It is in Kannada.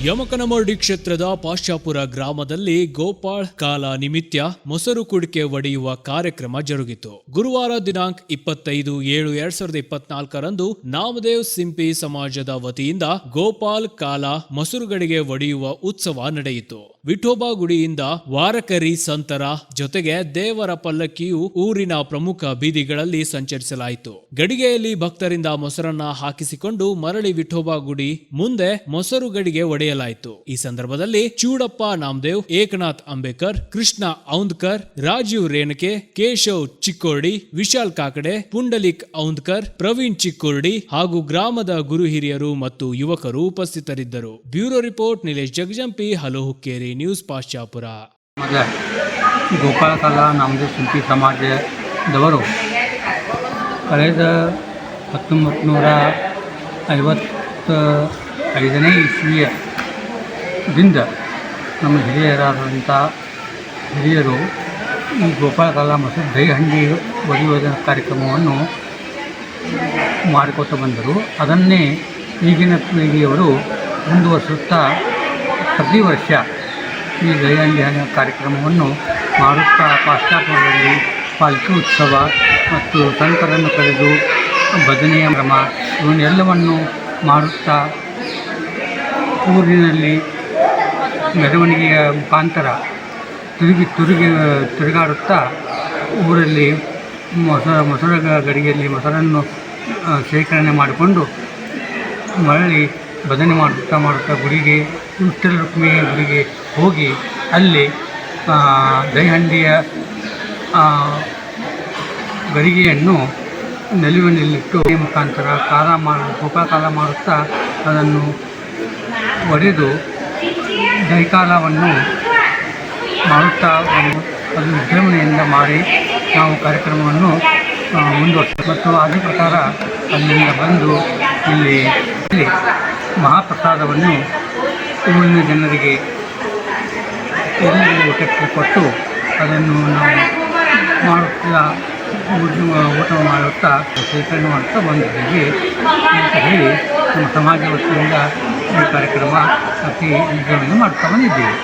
ಯಮಕನಮರಡಿ ಕ್ಷೇತ್ರದ ಪಾಶಾಪುರ ಗ್ರಾಮದಲ್ಲಿ ಗೋಪಾಳ್ ಕಾಲ ನಿಮಿತ್ತ ಮೊಸರು ಕುಡಿಕೆ ಒಡೆಯುವ ಕಾರ್ಯಕ್ರಮ ಜರುಗಿತು. ಗುರುವಾರ ದಿನಾಂಕ 25/7/2024ರಂದು ನಾಮದೇವ್ ಸಿಂಪಿ ಸಮಾಜದ ವತಿಯಿಂದ ಗೋಪಾಲ್ ಕಾಲ ಮೊಸರುಗಡಿಗೆ ಒಡೆಯುವ ಉತ್ಸವ ನಡೆಯಿತು. ವಿಠೋಬಾ ಗುಡಿಯಿಂದ ವಾರಕರಿ ಸಂತರ ಜೊತೆಗೆ ದೇವರ ಪಲ್ಲಕ್ಕಿಯು ಊರಿನ ಪ್ರಮುಖ ಬೀದಿಗಳಲ್ಲಿ ಸಂಚರಿಸಲಾಯಿತು. ಗಡಿಗೆಯಲ್ಲಿ ಭಕ್ತರಿಂದ ಮೊಸರನ್ನ ಹಾಕಿಸಿಕೊಂಡು ಮರಳಿ ವಿಠೋಬಾ ಗುಡಿ ಮುಂದೆ ಮೊಸರು ಗಡಿಗೆ ಒಡೆಯಲಾಯಿತು. ಈ ಸಂದರ್ಭದಲ್ಲಿ ಚೂಡಪ್ಪ ನಾಮದೇವ್, ಏಕನಾಥ್ ಅಂಬೇಕರ್, ಕೃಷ್ಣ ಔಂದ್ಕರ್, ರಾಜೀವ್ ರೇಣಕೆ, ಕೇಶವ್ ಚಿಕ್ಕೋರ್ಡಿ, ವಿಶಾಲ್ ಕಾಕಡೆ, ಪುಂಡಲಿಕ್ ಔಂದ್ಕರ್, ಪ್ರವೀಣ್ ಚಿಕ್ಕೋರ್ಡಿ ಹಾಗೂ ಗ್ರಾಮದ ಗುರು ಹಿರಿಯರು ಮತ್ತು ಯುವಕರು ಉಪಸ್ಥಿತರಿದ್ದರು. Bureau report Nilesh Jagajampi, hello Hukkeri news, Pashapur. Gopal Kala Namdev ಸಿಂಪಿ ಸಮಾಜದವರು ಕಳೆದ 1955ನೇ ಇಸ್ವಿಯದಿಂದ ನಮ್ಮ ಹಿರಿಯರಾದಂಥ ಹಿರಿಯರು ಈ ಗೋಪಾಳ ಕಾಲ ಮತ್ತು ದಹಿಹಂಡಿ ಒಡೆಯುವ ಕಾರ್ಯಕ್ರಮವನ್ನು ಮಾಡಿಕೊಟ್ಟು ಬಂದರು. ಅದನ್ನೇ ಈಗಿನ ಪೀಳಿಗೆಯವರು ಮುಂದುವರಿಸುತ್ತಾ ಪ್ರತಿ ವರ್ಷ ಈ ದಹಿಹಂಡಿ ಕಾರ್ಯಕ್ರಮವನ್ನು ಮಾಡುತ್ತಾ ಪಾಶಾಪುರದಲ್ಲಿ ಪಾಲ್ಕಿ ಉತ್ಸವ ಮತ್ತು ಸಂತರನ್ನು ಕರೆದು ಭಜನೆಯ ಕ್ರಮ ಇವನ್ನೆಲ್ಲವನ್ನು ಮಾಡುತ್ತಾ ಊರಿನಲ್ಲಿ ಮೆರವಣಿಗೆಯ ಮುಖಾಂತರ ತಿರುಗಾಡುತ್ತಾ ಊರಲ್ಲಿ ಮೊಸರ ಗಡಿಗೆಯಲ್ಲಿ ಮೊಸರನ್ನು ಶೇಖರಣೆ ಮಾಡಿಕೊಂಡು ಮರಳಿ ಭಜನೆ ಮಾಡುತ್ತಾ ಗುಡಿಗೆ ವಿಠ್ಠಲ ರುಕ್ಮಿಣಿ ಗುಡಿಗೆ ಹೋಗಿ ಅಲ್ಲಿ ದಹಿಹಂಡಿಯ ಗಡಿಗೆಯನ್ನು ನೆಲುವಿನಲ್ಲಿಟ್ಟು ಮುಖಾಂತರ ಗೋಪಾಳ ಕಾಲ ಮಾಡುತ್ತಾ ಅದನ್ನು ಒಡೆದು ದಹಿಕಾಲವನ್ನು ಮಾಡುತ್ತಾ ಅದು ವಿಜೃಂಭಣೆಯಿಂದ ಮಾಡಿ ನಾವು ಕಾರ್ಯಕ್ರಮವನ್ನು ಮುಂದುವರಿಸ್ತೇವೆ. ಮತ್ತು ಅದೇ ಪ್ರಕಾರ ಅಲ್ಲಿಂದ ಬಂದು ಇಲ್ಲಿ ಮಹಾಪ್ರಸಾದವನ್ನು ಊರಿನ ಜನರಿಗೆ ಎಲ್ಲರಿಗೂ ಊಟಕ್ಕೆ ಕೊಟ್ಟು ಅದನ್ನು ನಾವು ಊಟ ಮಾಡುತ್ತಾ ಸ್ವೀಕರಣೆ ಮಾಡುತ್ತಾ ಬಂದಿದ್ದೀವಿ ಅಂತ ಹೇಳಿ ನಮ್ಮ ಸಮಾಜ ವತಿಯಿಂದ ಈ ಕಾರ್ಯಕ್ರಮ ಅತಿ ವಿಜೃಂಭಣೆ ಮಾಡುತ್ತಾ ಬಂದಿದ್ದೀವಿ.